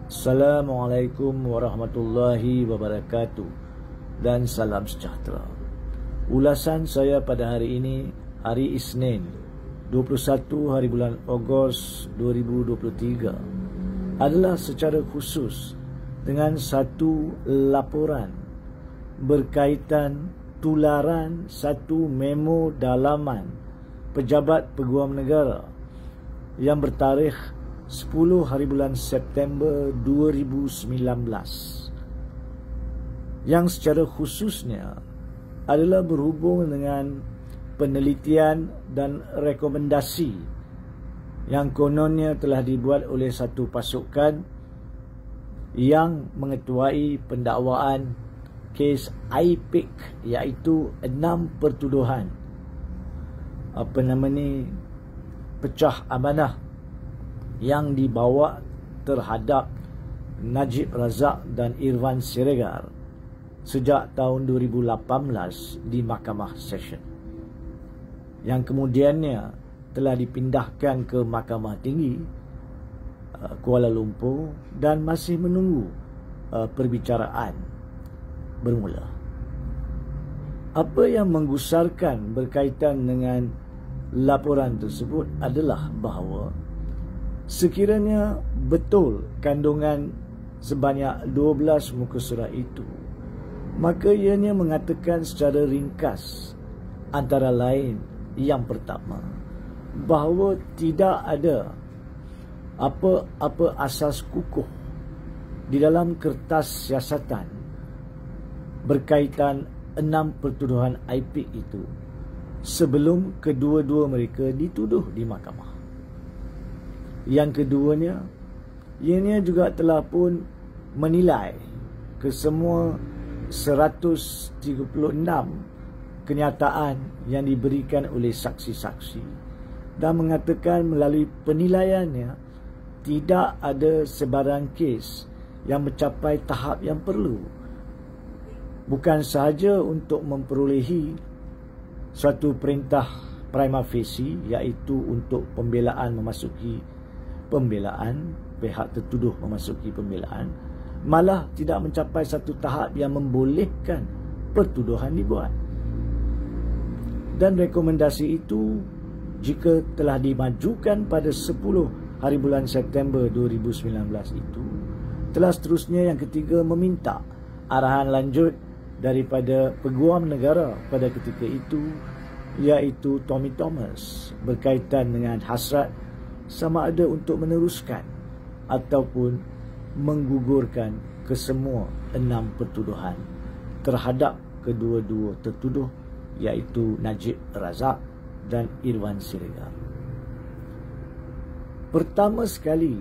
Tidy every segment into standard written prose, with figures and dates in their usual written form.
Assalamualaikum warahmatullahi wabarakatuh dan salam sejahtera. Ulasan saya pada hari ini, hari Isnin 21 hari bulan Ogos 2023 adalah secara khusus dengan satu laporan berkaitan tularan satu memo dalaman Pejabat Peguam Negara yang bertarikh 10 hari bulan September 2019 yang secara khususnya adalah berhubung dengan penelitian dan rekomendasi yang kononnya telah dibuat oleh satu pasukan yang mengetuai pendakwaan kes IPIC, iaitu 6 pertuduhan pecah amanah yang dibawa terhadap Najib Razak dan Irwan Siregar sejak tahun 2018 di Mahkamah Session, yang kemudiannya telah dipindahkan ke Mahkamah Tinggi Kuala Lumpur dan masih menunggu perbicaraan bermula. Apa yang menggusarkan berkaitan dengan laporan tersebut adalah bahawa sekiranya betul kandungan sebanyak 12 muka surat itu, maka ianya mengatakan secara ringkas antara lain, yang pertama, bahawa tidak ada apa-apa asas kukuh di dalam kertas siasatan berkaitan 6 pertuduhan IPIC itu sebelum kedua-dua mereka dituduh di mahkamah. Yang keduanya, ianya juga telah pun menilai kesemua 136 kenyataan yang diberikan oleh saksi-saksi dan mengatakan melalui penilaiannya tidak ada sebarang kes yang mencapai tahap yang perlu, bukan sahaja untuk memperolehi suatu perintah prima facie, iaitu untuk pihak tertuduh memasuki pembelaan, malah tidak mencapai satu tahap yang membolehkan pertuduhan dibuat. Dan rekomendasi itu, jika telah dimajukan pada 10 hari bulan September 2019 itu, telah seterusnya yang ketiga meminta arahan lanjut daripada Peguam Negara pada ketika itu, iaitu Tommy Thomas, berkaitan dengan hasrat sama ada untuk meneruskan ataupun menggugurkan kesemua 6 pertuduhan terhadap kedua-dua tertuduh, iaitu Najib Razak dan Irwan Siregar. Pertama sekali,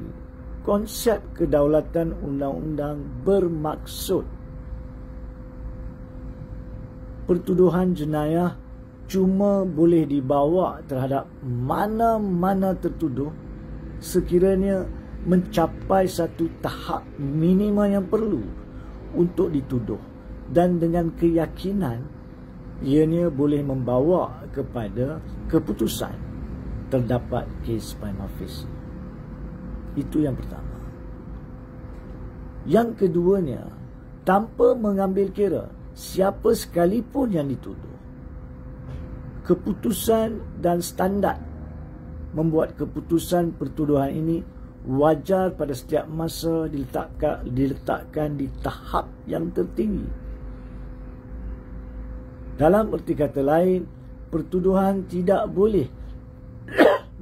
konsep kedaulatan undang-undang bermaksud pertuduhan jenayah cuma boleh dibawa terhadap mana-mana tertuduh sekiranya mencapai satu tahap minima yang perlu untuk dituduh dan dengan keyakinan ianya boleh membawa kepada keputusan terdapat kes prima facie. Itu yang pertama. Yang keduanya, tanpa mengambil kira siapa sekalipun yang dituduh, keputusan dan standard membuat keputusan pertuduhan ini wajar pada setiap masa diletakkan di tahap yang tertinggi. Dalam erti kata lain, pertuduhan tidak boleh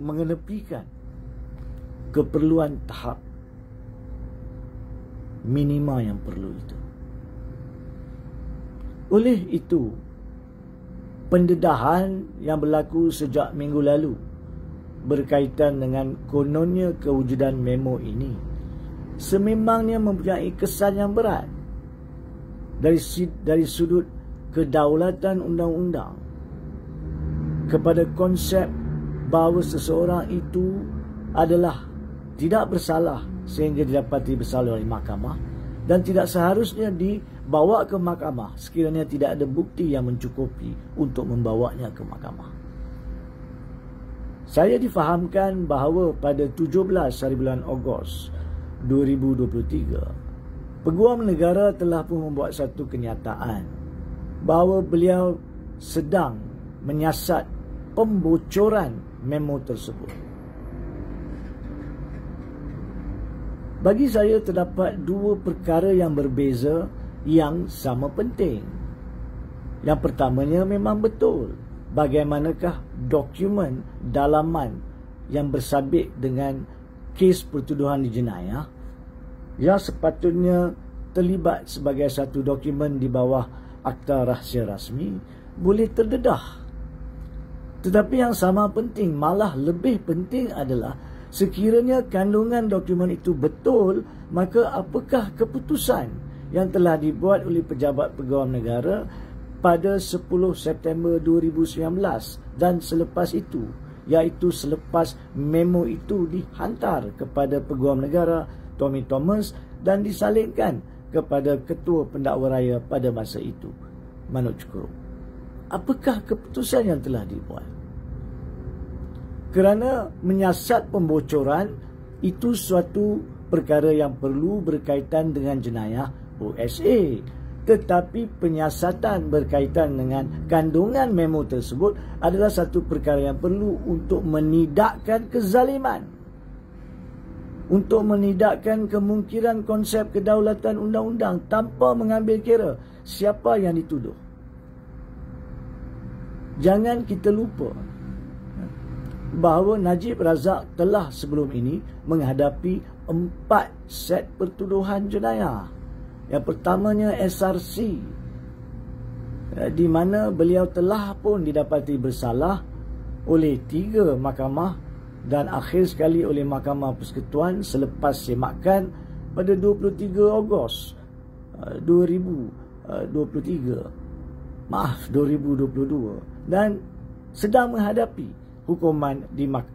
mengenepikan keperluan tahap minima yang perlu itu. Oleh itu, pendedahan yang berlaku sejak minggu lalu berkaitan dengan kononnya kewujudan memo ini sememangnya mempunyai kesan yang berat dari sudut kedaulatan undang-undang kepada konsep bahawa seseorang itu adalah tidak bersalah sehingga didapati bersalah oleh mahkamah dan tidak seharusnya dibawa ke mahkamah sekiranya tidak ada bukti yang mencukupi untuk membawanya ke mahkamah. Saya difahamkan bahawa pada 17 hari bulan Ogos 2023, Peguam Negara telah pun membuat satu kenyataan bahawa beliau sedang menyiasat pembocoran memo tersebut. Bagi saya terdapat dua perkara yang berbeza yang sama penting. Yang pertamanya memang betul. Bagaimanakah dokumen dalaman yang bersabit dengan kes pertuduhan di jenayah yang sepatutnya terlibat sebagai satu dokumen di bawah Akta Rahsia Rasmi boleh terdedah. Tetapi yang sama penting, malah lebih penting adalah sekiranya kandungan dokumen itu betul, maka apakah keputusan yang telah dibuat oleh Pejabat Peguam Negara pada 10 September 2019 dan selepas itu, iaitu selepas memo itu dihantar kepada Peguam Negara Tommy Thomas dan disalingkan kepada Ketua Pendakwa Raya pada masa itu, Manoj Kurop. Apakah keputusan yang telah dibuat? Kerana menyiasat pembocoran itu suatu perkara yang perlu berkaitan dengan jenayah OSA. Tetapi penyiasatan berkaitan dengan kandungan memo tersebut adalah satu perkara yang perlu untuk menidakkan kezaliman, untuk menidakkan kemungkinan konsep kedaulatan undang-undang tanpa mengambil kira siapa yang dituduh. Jangan kita lupa bahawa Najib Razak telah sebelum ini menghadapi 4 set pertuduhan jenayah. Yang pertamanya SRC, di mana beliau telah pun didapati bersalah oleh 3 mahkamah dan akhir sekali oleh Mahkamah Persekutuan selepas semakan pada 23 Ogos 2022 dan sedang menghadapi hukuman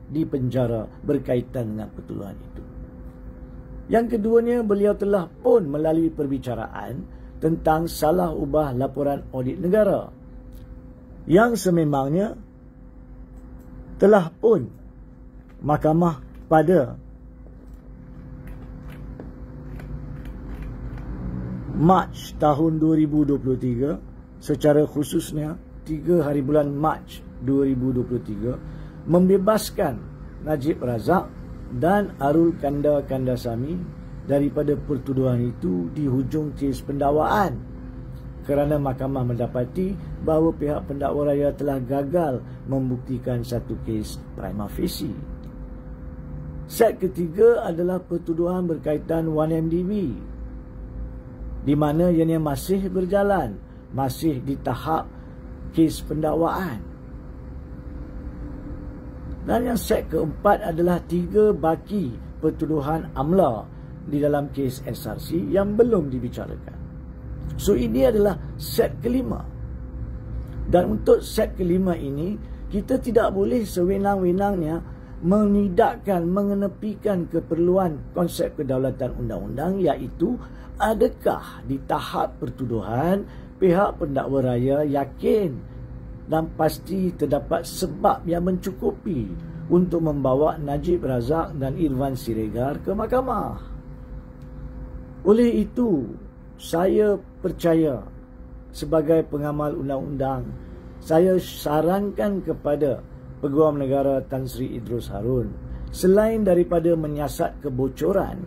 di penjara berkaitan dengan pertuduhan itu. Yang keduanya, beliau telah pun melalui perbicaraan tentang salah ubah laporan audit negara yang sememangnya telah pun mahkamah pada Mac tahun 2023, secara khususnya 3 hari bulan Mac 2023, membebaskan Najib Razak dan Arul Kandasamy daripada pertuduhan itu di hujung kes pendakwaan, kerana mahkamah mendapati bahawa pihak pendakwa raya telah gagal membuktikan satu kes prima facie. Set ketiga adalah pertuduhan berkaitan 1MDB, di mana ianya masih berjalan, masih di tahap kes pendakwaan. Dan yang set keempat adalah 3 baki pertuduhan amla di dalam kes SRC yang belum dibicarakan. So ini adalah set kelima. Dan untuk set kelima ini, kita tidak boleh sewenang-wenangnya menidakkan, mengenepikan keperluan konsep kedaulatan undang-undang, iaitu adakah di tahap pertuduhan pihak pendakwa raya yakin dan pasti terdapat sebab yang mencukupi untuk membawa Najib Razak dan Irwan Siregar ke mahkamah. Oleh itu, saya percaya sebagai pengamal undang-undang, saya sarankan kepada Peguam Negara Tan Sri Idrus Harun, selain daripada menyiasat kebocoran,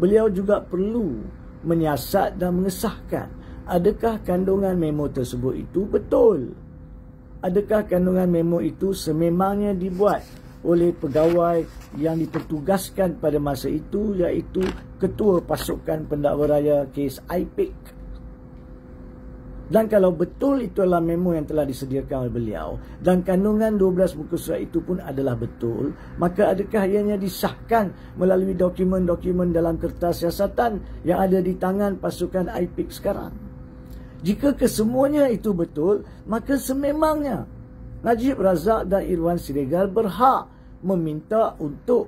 beliau juga perlu menyiasat dan mengesahkan adakah kandungan memo tersebut itu betul. Adakah kandungan memo itu sememangnya dibuat oleh pegawai yang dipertugaskan pada masa itu, iaitu Ketua Pasukan Pendakwa Raya kes IPIC. Dan kalau betul itu adalah memo yang telah disediakan oleh beliau dan kandungan 12 muka surat itu pun adalah betul, maka adakah ianya disahkan melalui dokumen-dokumen dalam kertas siasatan yang ada di tangan pasukan IPIC sekarang? Jika kesemuanya itu betul, maka sememangnya Najib Razak dan Irwan Siregar berhak meminta untuk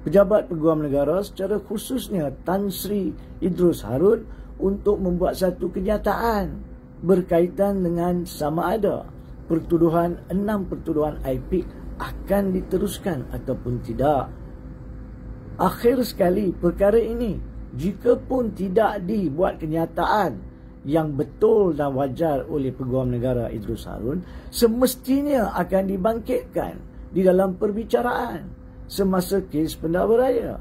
Pejabat Peguam Negara, secara khususnya Tan Sri Idrus Harun, untuk membuat satu kenyataan berkaitan dengan sama ada pertuduhan 6 pertuduhan IPIC akan diteruskan ataupun tidak. Akhir sekali, perkara ini jika pun tidak dibuat kenyataan yang betul dan wajar oleh Peguam Negara Idrus Harun, semestinya akan dibangkitkan di dalam perbicaraan semasa kes pendakwa raya.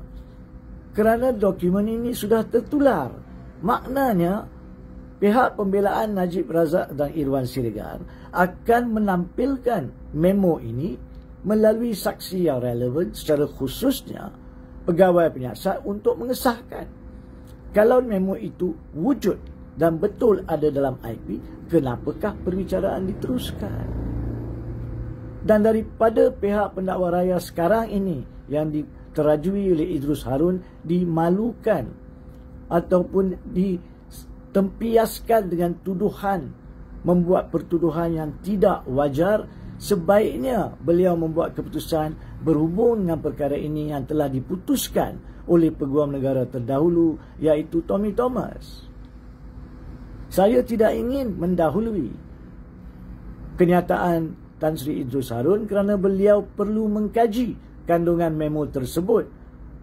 Kerana dokumen ini sudah tertular, maknanya pihak pembelaan Najib Razak dan Irwan Siregar akan menampilkan memo ini melalui saksi yang relevan, secara khususnya pegawai penyiasat, untuk mengesahkan. Kalau memo itu wujud dan betul ada dalam IP, kenapakah perbicaraan diteruskan? Dan daripada pihak pendakwa raya sekarang ini yang diterajui oleh Idrus Harun dimalukan ataupun ditempiaskan dengan tuduhan, membuat pertuduhan yang tidak wajar, sebaiknya beliau membuat keputusan berhubung dengan perkara ini yang telah diputuskan oleh Peguam Negara terdahulu, iaitu Tommy Thomas. Saya tidak ingin mendahului kenyataan Tan Sri Idrus Harun kerana beliau perlu mengkaji kandungan memo tersebut.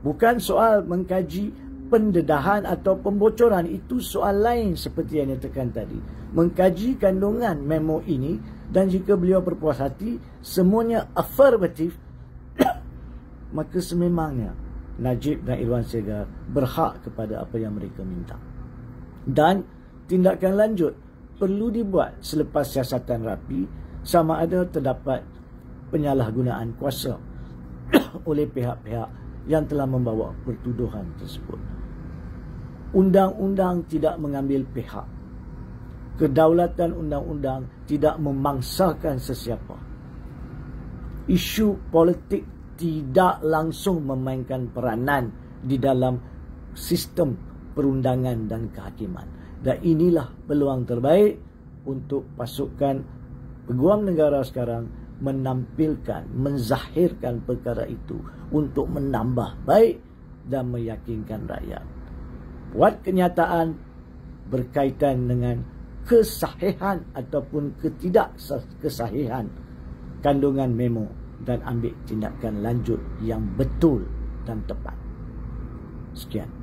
Bukan soal mengkaji pendedahan atau pembocoran, itu soal lain seperti yang nyatakan tadi. Mengkaji kandungan memo ini, dan jika beliau berpuas hati semuanya afirmatif, maka sememangnya Najib dan Irwan Siregar berhak kepada apa yang mereka minta. Dan tindakan lanjut perlu dibuat selepas siasatan rapi, sama ada terdapat penyalahgunaan kuasa oleh pihak-pihak yang telah membawa pertuduhan tersebut. Undang-undang tidak mengambil pihak. Kedaulatan undang-undang tidak memangsakan sesiapa. Isu politik tidak langsung memainkan peranan di dalam sistem perundangan dan kehakiman. Dan inilah peluang terbaik untuk pasukan Peguam Negara sekarang menampilkan, menzahirkan perkara itu untuk menambah baik dan meyakinkan rakyat. Buat kenyataan berkaitan dengan kesahihan ataupun ketidakkesahihan kandungan memo dan ambil tindakan lanjut yang betul dan tepat. Sekian.